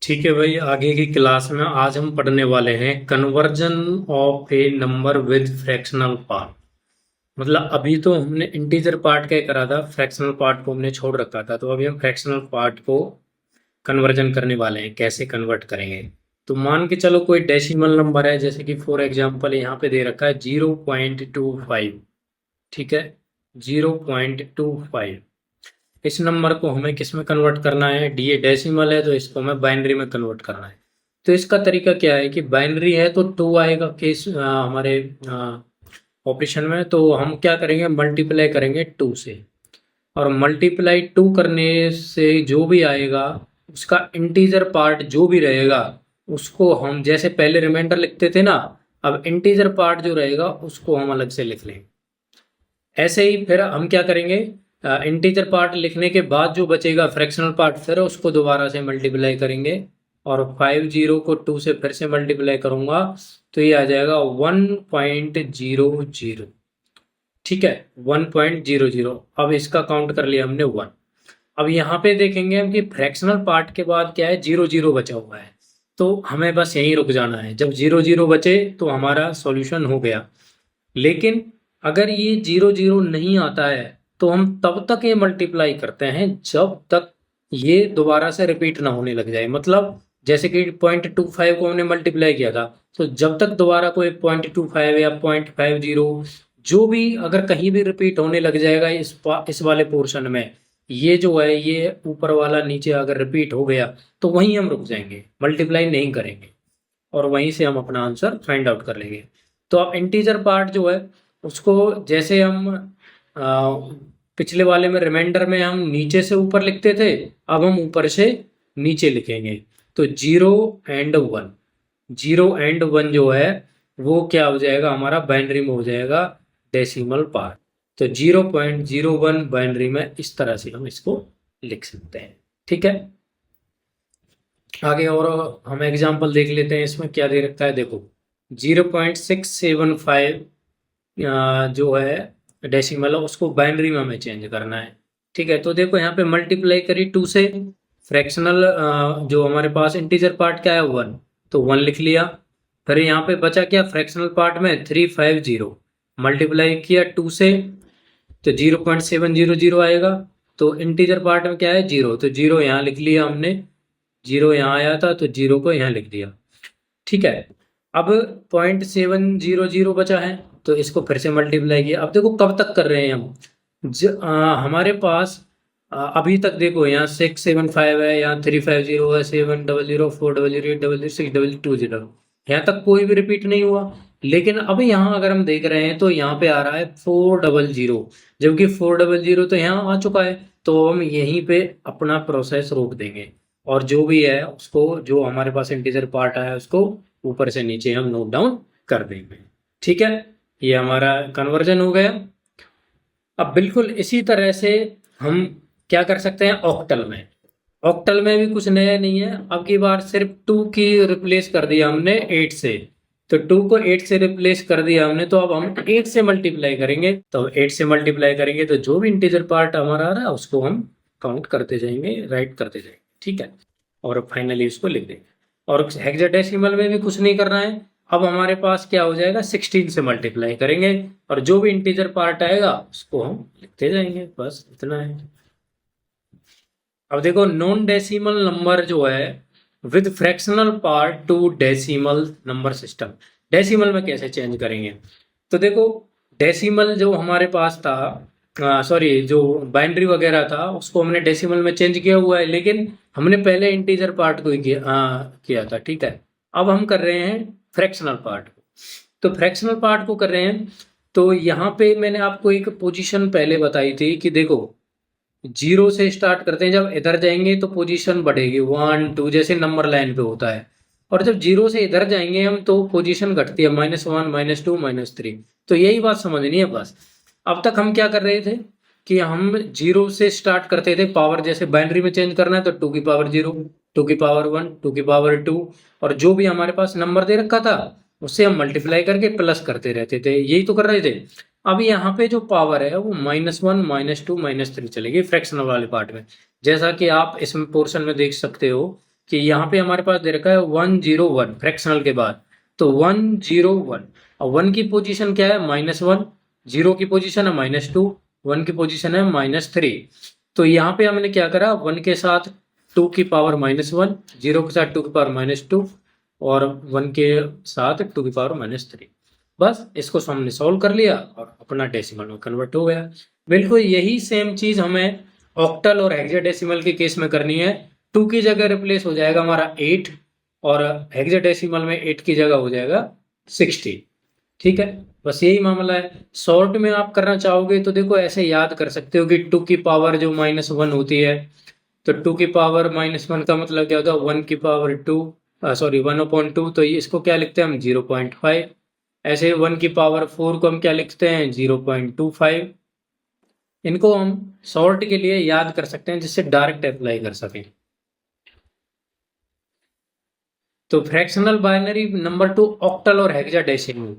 ठीक है भाई, आगे की क्लास में आज हम पढ़ने वाले हैं conversion of A number with fractional part. मतलब अभी तो हमने इंटीजर पार्ट का ही करा था, फ्रैक्शनल पार्ट को हमने छोड़ रखा था। तो अभी हम फ्रैक्शनल पार्ट को कन्वर्जन करने वाले हैं, कैसे कन्वर्ट करेंगे। तो मान के चलो कोई डेसिमल नंबर है, जैसे कि फॉर एग्जांपल यहाँ पे दे रखा है 0.25। ठीक है, 0.25। इस नंबर को हमें किस में कन्वर्ट करना है, डी डेसिमल है तो इसको हमें बाइनरी में कन्वर्ट करना है। तो इसका तरीका क्या है कि बाइनरी है तो 2 आएगा केस हमारे ऑपरेशन में। तो हम क्या करेंगे, मल्टीप्लाई करेंगे 2 से, और मल्टीप्लाई 2 करने से जो भी आएगा उसका इंटीजर पार्ट जो भी रहेगा उसको हम जैसे पहले रिमाइंडर लिखते थे ना, अब इंटीजर पार्ट जो रहेगा उसको हम अलग से लिख लेंगे। ऐसे ही फिर हम क्या करेंगे, इंटीजर पार्ट लिखने के बाद जो बचेगा फ्रैक्शनल पार्ट, फिर उसको दोबारा से मल्टीप्लाई करेंगे। और 50 को 2 से फिर से मल्टीप्लाई करूंगा तो ये आ जाएगा 1.00। ठीक है, 1.00। अब इसका काउंट कर लिया हमने 1। अब यहाँ पे देखेंगे हम कि फ्रैक्शनल पार्ट के बाद क्या है, 00 बचा हुआ है। तो हमें बस यहीं रुक जाना है, जब 00 बचे तो हमारा सॉल्यूशन हो गया। लेकिन अगर ये 00 नहीं आता है तो हम तब तक ये मल्टीप्लाई करते हैं जब तक ये दोबारा से रिपीट ना होने लग जाए। मतलब जैसे कि 0.25 को हमने मल्टीप्लाई किया था, तो जब तक दोबारा कोई 0.25 या 0.50 जो भी अगर कहीं भी रिपीट होने लग जाएगा इस वाले पोर्शन में, ये जो है ये ऊपर वाला नीचे अगर रिपीट हो गया तो वहीं हम रुक जाएंगे, मल्टीप्लाई नहीं करेंगे और वहीं से हम अपना आंसर फाइंड आउट कर लेंगे। तो अब इंटीजर पार्ट जो है उसको जैसे हम पिछले वाले में रिमाइंडर में हम नीचे से ऊपर लिखते थे, अब हम ऊपर से नीचे लिखेंगे। तो 0 और 1, 0 और 1 जो है वो क्या हो जाएगा, हमारा बाइनरी में हो जाएगा डेसिमल पार्ट। तो 0.01 बाइनरी में इस तरह से हम इसको लिख सकते हैं। ठीक है, आगे और हम एग्जांपल देख लेते हैं। इसमें क्या दे रखा है, देखो 0.675 जो है डेसिमल है उसको बाइनरी में हमें चेंज करना है। ठीक है, तो देखो यहाँ पे मल्टीप्लाई करी 2 से, फ्रैक्शनल जो हमारे पास इंटीजर पार्ट क्या है 1, तो 1 लिख लिया। फिर यहाँ पे बचा क्या, फ्रैक्शनल पार्ट में 350, मल्टीप्लाई किया 2 से तो 0.700 आएगा। तो इंटीजर पार्ट में क्या है 0, तो 0 यहाँ लिख लिया हमने, 0 यहाँ आया था तो 0 को यहाँ लिख दिया। ठीक है, अब 0.700 बचा है तो इसको फिर से मल्टीप्लाई किया। अब देखो कब तक कर रहे हैं हम, हमारे पास अभी तक देखो यहाँ 675 है, यहाँ 350 है, 700, 400, 800, 600, यहाँ तक कोई भी रिपीट नहीं हुआ। लेकिन अब यहाँ अगर हम देख रहे हैं तो यहाँ पे आ रहा है 400, जबकि 400 तो यहाँ आ चुका है। तो हम यहीं पे अपना प्रोसेस रोक देंगे और जो भी है उसको, जो हमारे पास इंटीजर पार्ट आया उसको ऊपर से नीचे हम नोट डाउन कर देंगे। ठीक है, ये हमारा कन्वर्जन हो गया। अब बिल्कुल इसी तरह से हम क्या कर सकते हैं ऑक्टल में। ऑक्टल में भी कुछ नया नहीं है, अब की बार सिर्फ 2 की रिप्लेस कर दिया हमने 8 से। तो 2 को 8 से रिप्लेस कर दिया हमने, तो अब हम 8 से मल्टीप्लाई करेंगे। तो 8 से मल्टीप्लाई करेंगे तो जो भी इंटीजर पार्ट हमारा आ रहा है उसको हम काउंट करते जाएंगे, राइट करते जाएंगे। ठीक है, और फाइनली इसको लिख देंगे। और हेक्साडेसिमल में भी कुछ नहीं करना है। अब हमारे पास क्या हो जाएगा, 16 से मल्टीप्लाई करेंगे और जो भी इंटीजर पार्ट आएगा उसको हम लिखते जाएंगे, बस इतना है। अब देखो नॉन डेसिमल नंबर जो है with fractional part two decimal number system, decimal में कैसे चेंज करेंगे। तो देखो डेसिमल जो हमारे पास था, सॉरी जो बाइनरी वगैरह था उसको हमने डेसिमल में चेंज किया हुआ है, लेकिन हमने पहले इंटीजर पार्ट को ही किया था। ठीक है, अब हम कर रहे हैं फ्रैक्शनल पार्ट को। तो फ्रैक्शनल पार्ट को कर रहे हैं, तो यहाँ पे मैंने आपको एक पोजीशन पहले बताई थी कि देखो 0 से स्टार्ट करते हैं, जब इधर जाएंगे तो पोजीशन बढ़ेगी 1 2 जैसे नंबर लाइन पे होता है। और जब 0 से इधर जाएंगे हम तो पोजीशन घटती है -1 -2 -3। तो यही बात समझनी है बस। अब तक हम क्या कर रहे थे कि हम 0 से स्टार्ट करते थे, पावर जैसे बाइनरी में चेंज करना है तो 2 की पावर 0, 2 की पावर 1, 2 की पावर 2, और जो भी हमारे पास नंबर दे रखा था उससे हम मल्टीप्लाई करके प्लस करते रहते थे, यही तो कर रहे थे। अब यहाँ पे जो पावर है वो -1 -2 -3 चलेगी फ्रैक्शनल वाले पार्ट में। जैसा कि आप इसमें पोर्शन में देख सकते हो कि यहाँ पे हमारे पास दे रखा है 101 फ्रैक्शनल के बाद, तो 101 और 1 की पोजीशन क्या है -1, 0 की पोजीशन है -2, 1 की पोजीशन है -3। तो यहाँ पे हमने क्या करा, 1 के साथ 2 की पावर -1, 0 के साथ 2 की पावर -2 और 1 के साथ 2 की पावर -3। बस इसको हमने सॉल्व कर लिया और अपना डेसिमल में कन्वर्ट हो गया। बिल्कुल यही सेम चीज हमें ऑक्टल और हेक्साडेसिमल के केस में करनी है। 2 की जगह रिप्लेस हो जाएगा हमारा 8 और हेक्साडेसिमल में 8 की जगह हो जाएगा 60। ठीक है, बस यही मामला है। शॉर्ट में आप करना चाहोगे तो देखो ऐसे याद कर सकते हो कि 2 की पावर जो -1 होती है, तो 2 की पावर -1 का मतलब क्या होता है, 1 की पावर 2, सॉरी 1/2, तो ये इसको क्या लिखते हैं हम 0.5। ऐसे 1 की पावर 4 को हम क्या लिखते हैं 0.25। इनको हम शॉर्ट के लिए याद कर सकते हैं जिससे डायरेक्ट अप्लाई कर सकें। तो फ्रैक्शनल बाइनरी नंबर 2 ऑक्टल और हेक्साडेसिमल।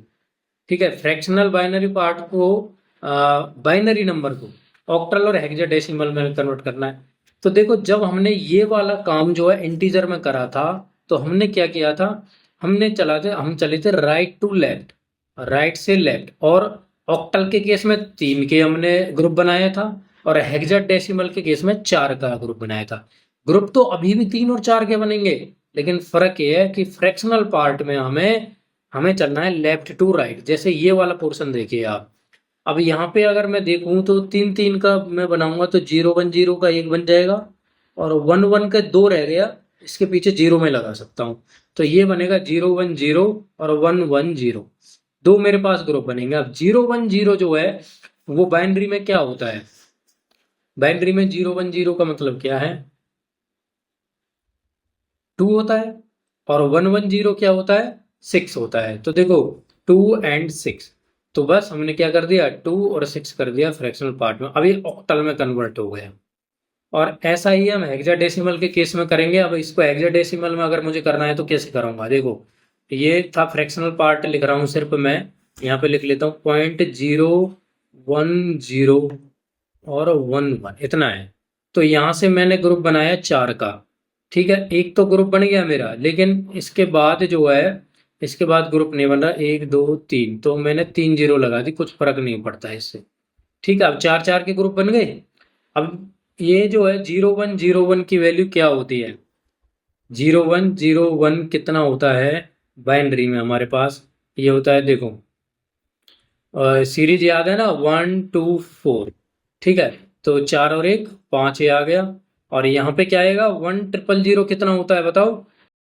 ठीक है, फ्रैक्शनल बाइनरी पार्ट को बाइनरी नंबर को ऑक्टल और हेक्साडेसिमल में कन्वर्ट करना है। तो देखो जब हमने ये वाला काम जो है इंटीजर में करा था, तो हमने क्या किया था, हम चले थे राइट टू लेफ्ट, राइट से लेफ्ट, और ऑक्टल के केस में 3 के हमने ग्रुप बनाया था और हेक्साडेसिमल के केस में 4 का ग्रुप बनाया था। ग्रुप तो अभी भी 3 और 4 के बनेंगे, लेकिन फर्क ये है कि फ्रैक्शनल पार्ट में हमें चलना है लेफ्ट टू राइट। जैसे ये वाला पोर्शन देखिए आप, अब यहाँ पे अगर मैं देखूं तो 3 3 का मैं बनाऊंगा तो 0 1 0 का 1 बन जाएगा और 1 1 का 2 रह गया, इसके पीछे 0 में लगा सकता हूँ, तो ये बनेगा 0 1 0 और 1 1 0। दो मेरे पास ग्रुप बनेंगे। अब 0 1 0 जो है वो बाइनरी में क्या होता है, बाइनरी में 0 1 0 का मतलब क्या है, 2 होता है, और 1 1 0 क्या होता है, 6 होता है। तो देखो 2 एंड 6, तो बस हमने क्या कर दिया 2 और 6 कर दिया फ्रैक्शनल पार्ट में, अभी ऑक्टल में कन्वर्ट हो गया। और ऐसा ही हम हेक्साडेसिमल के केस में करेंगे। अब इसको हेक्साडेसिमल में अगर मुझे करना है तो कैसे करूंगा, देखो ये था फ्रैक्शनल पार्ट लिख रहा हूँ सिर्फ मैं, यहाँ पे लिख लेता हूँ 0.010 और 1 1 इतना है। तो यहाँ से मैंने ग्रुप बनाया 4 का, ठीक है, एक तो ग्रुप बन गया मेरा, लेकिन इसके बाद जो है इसके बाद ग्रुप नहीं बन रहा, 1 2 3, तो मैंने 3 0 लगा दी, कुछ फर्क नहीं पड़ता है इससे। ठीक है, अब 4 4 के ग्रुप बन गए। अब ये जो है 0 1 0 1 की वैल्यू क्या होती है, 0 1 0 1 कितना होता है बाइनरी में हमारे पास, ये होता है देखो सीरीज याद है ना 1 2 4। ठीक है, तो 4 और 1 5 ये आ गया, और यहाँ पे क्या आएगा 1 0 0 कितना होता है बताओ,